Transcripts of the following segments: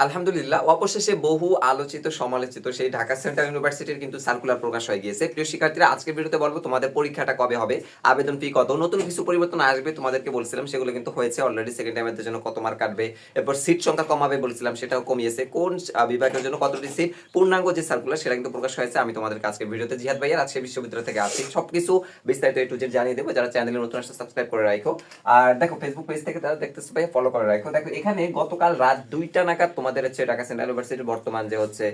আলহামদুলিল্লাহ অবশেষে বহু আলোচিত সমালোচিত সেই ঢাকা সেন্ট্রাল ইউনিভার্সিটির কিন্তু সার্কুলার প্রকাশ হয়ে গিয়েছে। প্রিয় শিক্ষার্থীরা আজকের ভিডিওতে বলব তোমাদের পরীক্ষাটা কবে হবে, আবেদন ফি কত, নতুন কিছু পরিবর্তন আসবে তোমাদেরকে বলছিলাম সেগুলো কিন্তু হয়েছে অলরেডি। সেকেন্ড টাইমের জন্য কত মার্ক কাটবে, এরপর সিট সংখ্যা কমাবে বলছিলাম সেটাও কমিয়েছে, কোন বিভাগের জন্য কতটি সিট, পূর্ণাঙ্গ যে সার্কুলার সেটা কিন্তু প্রকাশ হয়েছে। আমি তোমাদেরকে আজকের ভিডিওতে জিহাদ ভাইয়া রাজশাহী বিশ্ববিদ্যালয় থেকে আছি, সবকিছু বিস্তারিত একটু যে জানিয়ে দেবো। যারা চ্যানেলে নতুন আসছে সাবস্ক্রাইব করে রাখো, আর দেখো ফেসবুক পেজ থেকে তারা দেখতেছো ভাইয়া ফলো করে রাখো। দেখো এখানে গতকাল রাত 2টা নাগাদ তোমাদের হচ্ছে ঢাকা সেন্ট্রাল ইউনিভার্সিটির বর্তমান যে হচ্ছে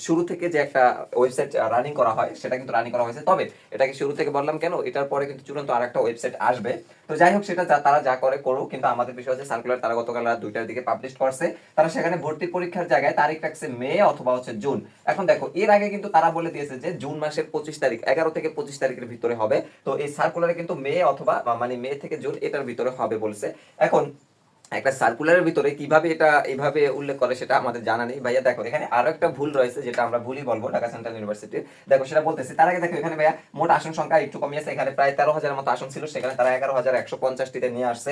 শুরু থেকে যে একটা ওয়েবসাইট রানিং করা হয় সেটা কিন্তু রানিং করা হয়েছে। তবে এটাকে শুরু থেকে বললাম কেন, এটার পরে কিন্তু চূড়ান্ত আরেকটা ওয়েবসাইট আসবে। তো যাই হোক সেটা তারা যা করে করুক, কিন্তু আমাদের বিষয় হচ্ছে সার্কুলার তারা গতকাল রাত 2টার দিকে পাবলিশ করছে। তারা সেখানে ভর্তি পরীক্ষার জায়গায় তারিখ রাখছে মে অথবা হচ্ছে জুন। এখন দেখো এর আগে কিন্তু তারা বলে দিয়েছে যে জুন মাসের 25 তারিখ, 11 থেকে 25 তারিখের ভিতরে হবে। তো এই সার্কুলারে কিন্তু মে অথবা মানে মে থেকে জুন এটার ভিতরে হবে বলছে। এখন একটা সার্কুলারের ভিতরে কিভাবে এটা এইভাবে উল্লেখ করে সেটা আমাদের জানা নেই ভাইয়া। দেখো এখানে আরো একটা ভুল রয়েছে যেটা আমরা ভুলই বলবো ঢাকা সেন্ট্রাল ইউনিভার্সিটির। দেখো সেটা বলতেছি তার আগে দেখো এখানে ভাইয়া মোট আসন সংখ্যা একটু কমিয়েছে। এখানে প্রায় 13,000 মতো আসন ছিল, সেখানে তারা 11,150টিতে নিয়ে আসছে।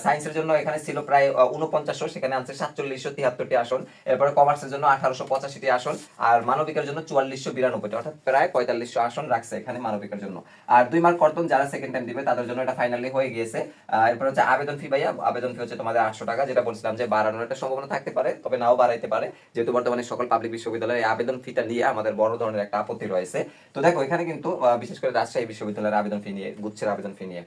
সায়েন্সের জন্য এখানে ছিল প্রায় 4900, সেখানে আনছে 4773টি আসন। এরপরে কমার্সের জন্য 1885টি আসন, আর মানবিকের জন্য 4492টি, অর্থাৎ প্রায় 4500 আসন রাখছে এখানে মানবিকের জন্য। আর 2 মার্ক কর্তন যারা সেকেন্ড টাইম দিবে তাদের জন্য এটা ফাইনালি হয়ে গিয়েছে। এরপর হচ্ছে আবেদন ফি ভাইয়া, আবেদন ফি হচ্ছে তোমাদের 800 টাকা, যেটা বলছিলাম যে বাড়ানোর একটা সম্ভাবনা থাকতে পারে, তবে নাও বাড়াইতে পারে, যেহেতু বর্তমানে সকল পাবলিক বিশ্ববিদ্যালয়ে এই আবেদন ফিটা নিয়ে আমাদের বড় ধরনের একটা আপত্তি রয়েছে। তো দেখো এখানে কিন্তু বিশেষ করে রাজশাহী বিশ্ববিদ্যালয়ের আবেদন ফি নিয়ে, গুচ্ছের আবেদন ফি নিয়ে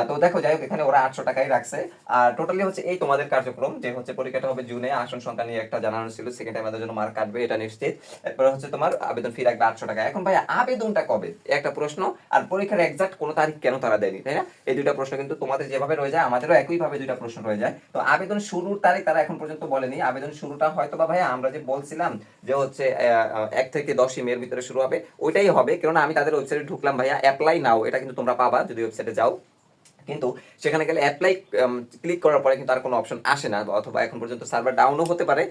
তো দেখো যাই হোক এখানে ওরা 800 টাকাই রাখছে। আর টোটালি হচ্ছে এই তোমাদের কার্যক্রম যে হচ্ছে পরীক্ষাটা হবে জুনে, আসন সংখ্যা নিয়ে একটা জানানো ছিল, সেকেন্ড টাইম আমাদের জন্য মার্ক কাটবে এটা নিশ্চিত। এরপরে হচ্ছে তোমার আবেদন ফি রাখবে 800 টাকা। এখন ভাই আবেদনটা কবে একটা প্রশ্ন, আর পরীক্ষার এক্সাক্ট কোনো তারিখ কেন তারা দেয়নি, তাই না? এই দুইটা প্রশ্ন কিন্তু তোমাদের যেভাবে রয়ে যায় আমাদেরও একইভাবে দুইটা প্রশ্ন রয়ে যায়। তো আবেদন শুরুর তারিখ তারা এখন পর্যন্ত বলেনি। আবেদন শুরুটা হয়তো বা ভাইয়া আমরা যে বলছিলাম যে হচ্ছে 1 থেকে 10 মের ভিতরে শুরু হবে, ওইটাই হবে। কেননা আমি তাদের ওয়েবসাইটে ঢুকলাম ভাইয়া, অ্যাপ্লাই নাও এটা কিন্তু তোমরা পাবা যদি ওয়েবসাইটে যাও, কিন্তু সেখানে গেলে অ্যাপ্লাই ক্লিক করার পরে কিন্তু আর কোনো অপশন আসে না, অথবা এখন পর্যন্ত সার্ভার ডাউনও হতে পারে।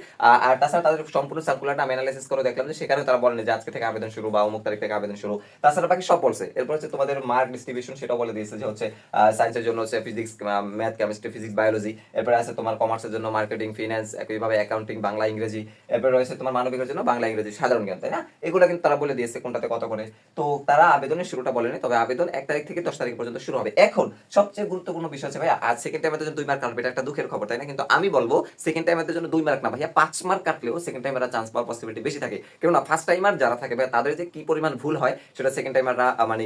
আর তাছাড়া তাদের সম্পূর্ণ সার্কুলারটা আমি অ্যানালাইসিস করে দেখলাম যে সেখানে তারা বলেনি যে আজকে থেকে আবেদন শুরু বা অমুক তারিখ থেকে আবেদন শুরু। তাছাড়া বাকি সব বলছে। এরপর হচ্ছে তোমাদের মার্ক ডিস্ট্রিবিউশন সেটাও বলে দিয়েছে যে হচ্ছে সায়েন্সের জন্য হচ্ছে physics, math, chemistry, physics, biology. এরপরে আছে তোমার কমার্সের জন্য মার্কেটিং, ফিন্যান্স, একইভাবে অ্যাকাউন্টিং, বাংলা, ইংরেজি। এরপরে রয়েছে তোমার মানবিকের জন্য বাংলা, ইংরেজি, সাধারণ জ্ঞান, তাই না? এগুলো কিন্তু তারা বলে দিয়েছে কোনটাতে কত করে। তো তারা আবেদনের শুরুটা বলেনি, তবে আবেদন 1 তারিখ থেকে 10 তারিখ পর্যন্ত শুরু হবে। এখন সবচেয়ে গুরুত্বপূর্ণ বিষয় হচ্ছে ভাই, আজ সেকেন্ড টাইমের জন্য 2 মার্ক কাটবে, এটা একটা দুঃখের খবর, তাই না? কিন্তু আমি বলবো সেকেন্ড টাইমের জন্য 2 মার্ক না ভাইয়া, 5 মার্ক কাটলেও সেকেন্ড টাইমাররা চান্স পাওয়ার পসিবিলিটি বেশি থাকে। কেননা ফার্স্ট টাইমার যারা থাকে ভাই তাদের যে কি পরিমাণ ভুল হয় সেটা সেকেন্ড টাইমাররা মানে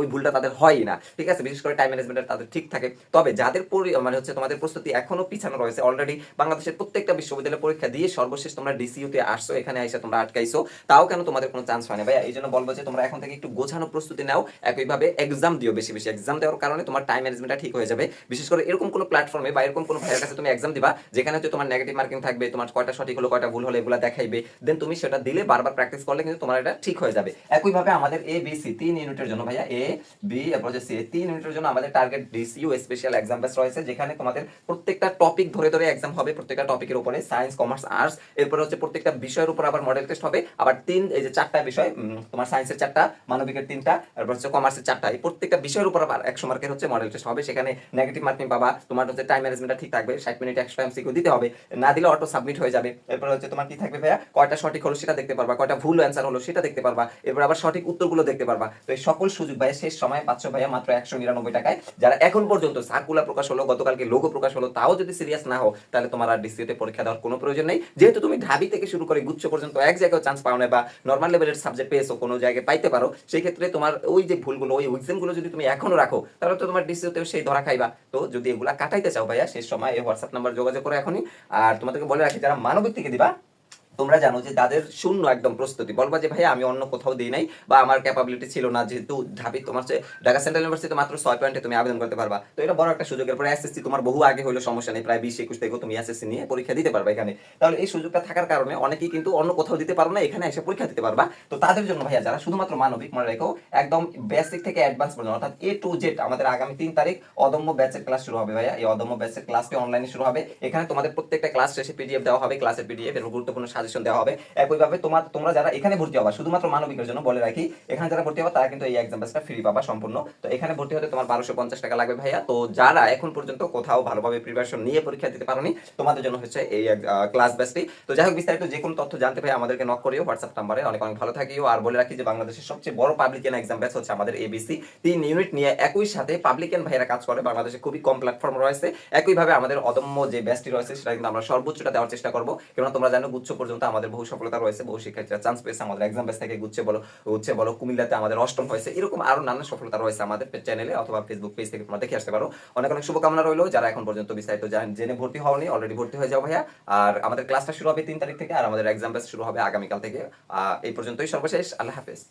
ওই ভুলটা তাদের হয়ই না, ঠিক আছে? বিশেষ করে টাইম ম্যানেজমেন্টের তাদের ঠিক থাকে। তবে যাদের মানে হচ্ছে তোমাদের প্রস্তুতি এখনো পিছানো রয়েছে, অলরেডি বাংলাদেশের প্রত্যেকটা বিশ্ববিদ্যালয়ে পরীক্ষা দিয়ে সর্বশেষ তোমরা ডিসিইউতে আসছো, এখানে এসে তোমরা আটকাইছো, তাও কেন তোমাদের কোনো চান্স হয় না ভাইয়া? এই জন্য বলবো যে তোমরা এখন থেকে একটু গোছানো প্রস্তুতি নাও, একইভাবে এক্সাম দিও, বেশি বেশি এক্সাম দেওয়ার কারণে তোমার টাইম ম্যানেজমেন্টটা ঠিক হয়ে যাবে। বিশেষ করে এরকম কোনো প্ল্যাটফর্মে বা এরকম কোনো ভাইয়ের কাছে তুমি এক্সাম দিবা যেখানে হচ্ছে তোমার নেগেটিভ মার্কিং থাকবে, তোমার কয়টা সঠিক হলো কয়টা ভুল হলো এগুলো দেখাইবে, দেন তুমি সেটা দিলে বারবার প্র্যাকটিস করলে কিন্তু তোমার এটা ঠিক হয়ে যাবে। একইভাবে আমাদের এ বি সি 3 ইউনিটের জন্য ভাইয়া, এ বি এরপর যে সি 3 ইউনিটের জন্য আমাদের টার্গেট ডিসইউ স্পেশাল এক্সাম বেস রয়েছে, যেখানে তোমাদের প্রত্যেকটা টপিক ধরে ধরে এক্সাম হবে, প্রত্যেকটা টপিকের উপরে সায়েন্স, কমার্স, আর্টস। এরপর হচ্ছে প্রত্যেকটা বিষয়ের উপর আবার মডেল টেস্ট হবে। আবার এই যে 4টা বিষয়, তোমার সায়েন্সের 4টা, মানবিকের 3টা, এরপর হচ্ছে কমার্সের 4টা, এই প্রত্যেকটা বিষয়ের উপর আবার 100 মার্কের হচ্ছে মডেল টেস্ট হবে। সেখানে নেগেটিভ মার্কিং পাবা, তোমার হচ্ছে টাইম ম্যানেজমেন্টটা ঠিক থাকবে, 60 মিনিট এক্সট্রা এমসিকিউ দিতে হবে, না দিলে অটো সাবমিট হয়ে যাবে। এরপর হচ্ছে তোমার কি থাকবে ভাইয়া, কয়টা সঠিক হলো সেটা দেখতে পারবা, কয়টা ভুল অ্যান্সার হলো সেটা দেখতে পারবা, এরপর আবার সঠিক উত্তরগুলো দেখতে পারবা। তো এই সকল সুযোগ ভাইয়া শেষ সময় পাচ্ছ ভাইয়া মাত্র 199 টাকায়। যারা এখন পর্যন্ত সার্কুলার প্রকাশ হলো, গতকালকে লোগো প্রকাশ হলো, তাও যদি সিরিয়াস না হও তাহলে তোমার আর ডিসিউতে পরীক্ষা দেওয়ার কোনো প্রয়োজন নেই। যেহেতু তুমি ঢাবি থেকে শুরু করে গুচ্ছ পর্যন্ত এক জায়গায় চান্স পাও না, বা নর্মাল লেভেলের সাবজেক্ট পেয়েছো কোনো জায়গায় পাইতে পারো, সেই ক্ষেত্রে তোমার ওই যে ভুলগুলো, ওই এক্সামগুলো যদি তুমি এখনো রাখো তাহলে তো তোমার ডিসিউতেও সেই ধরা খাইবা। তো যদি এগুলা কাটাইতে চাও ভাইয়া শেষ সময় এই হোয়াটসঅ্যাপ নাম্বার যোগাযোগ করো এখনই। আর তোমাদেরকে বলে রাখি যারা মানবিক থেকে দিবা, তোমরা জানো যে তাদের শূন্য একদম প্রস্তুতি, বলবা যে ভাই আমি অন্য কোথাও দিই নাই বা আমার ক্যাপাবিলিটি ছিল না, যেহেতু ঢাবি তোমার ঢাকা সেন্ট্রাল ইউনিভার্সিটি মাত্র 6 পয়েন্টে তুমি আবেদন করতে পারবা, তো এটা বড় একটা সুযোগ। এরপরে এসএসসি তোমার বহু আগে হইলো সমস্যা নেই, প্রায় 20-21 থেকে তুমি এসএসসি নিয়ে পরীক্ষা দিতে পারবা এখানে। তাহলে এই সুযোগটা থাকার কারণে অনেকেই কিন্তু অন্য কোথাও দিতে পারো না, এখানে এসে পরীক্ষা দিতে পারবা। তো তাদের জন্য ভাইয়া যারা শুধুমাত্র মানবিক, মনে রেখো একদম বেসিক থেকে অ্যাডভান্স পর্যন্ত অর্থাৎ এ টু জেড আমাদের আগামী 3 তারিখ অদম্য ব্যাচের ক্লাস শুরু হবে ভাইয়া। এই অদম্য ব্যাচের ক্লাসটি অনলাইনে শুরু হবে। এখানে তোমাদের প্রত্যেকটা ক্লাস শেষে পিডিএফ দেওয়া হবে, ক্লাসের পিডিএফ, এর গুরুত্বপূর্ণ সাজেশন সাজেশন দেওয়া হবে। একইভাবে তোমরা যারা এখানে ভর্তি হবা শুধুমাত্র মানবিকের জন্য বলে রাখি, এখানে যারা ভর্তি হবা তারা কিন্তু এই এক্সাম ব্যাচটা ফ্রি পাবা সম্পূর্ণ। তো এখানে ভর্তি হতে তোমার 1250 টাকা লাগবে ভাইয়া। তো যারা এখন পর্যন্ত কোথাও ভালোভাবে প্রিপারেশন নিয়ে পরীক্ষা দিতে পারোনি তোমাদের জন্য হচ্ছে এই ক্লাস ব্যাচটি। তো যাই হোক, বিস্তারিত যে কোনো তথ্য জানতে ভাই আমাদেরকে নক করিও হোয়াটসঅ্যাপ নাম্বারে। অনেক অনেক ভালো থাকিও। আর বলে রাখি যে বাংলাদেশের সবচেয়ে বড় পাবলিক এক্সাম ব্যাচ হচ্ছে আমাদের এবিসি। 3 ইউনিট নিয়ে একই সাথে পাবলিক ভাইয়েরা কাজ করে। বাংলাদেশে খুবই কম প্ল্যাটফর্ম রয়েছে। একইভাবে আমাদের অদম্য যে ব্যাচটি রয়েছে সেটা কিন্তু আমরা সর্বোচ্চটা দেওয়ার চেষ্টা করব। কেননা তোমরা জানো গুচ্ছ পর্যন্ত আমাদের বহু সফলতা রয়েছে, বহু শিক্ষার্থীরা চান্স পেয়েছে আমাদের এক্সাম ব্যাচ থেকে। গুচ্ছে বলো কুমিল্লাতে আমাদের 8ম হয়েছে। এরকম আরো নানা সফলতা রয়েছে আমাদের চ্যানেলে অথবা ফেসবুক পেজ থেকে তোমরা দেখে আসতে পারো। অনেক অনেক শুভকামনা রইলো। যারা এখন পর্যন্ত বিস্তারিত জেনে ভর্তি হওনি অলরেডি ভর্তি হয়ে যাও ভাইয়া। আর আমাদের ক্লাসটা শুরু হবে 3 তারিখ থেকে, আর আমাদের এক্সাম ব্যাচ শুরু হবে আগামীকাল থেকে। এই পর্যন্তই সর্বশেষ। আল্লাহ হাফেজ।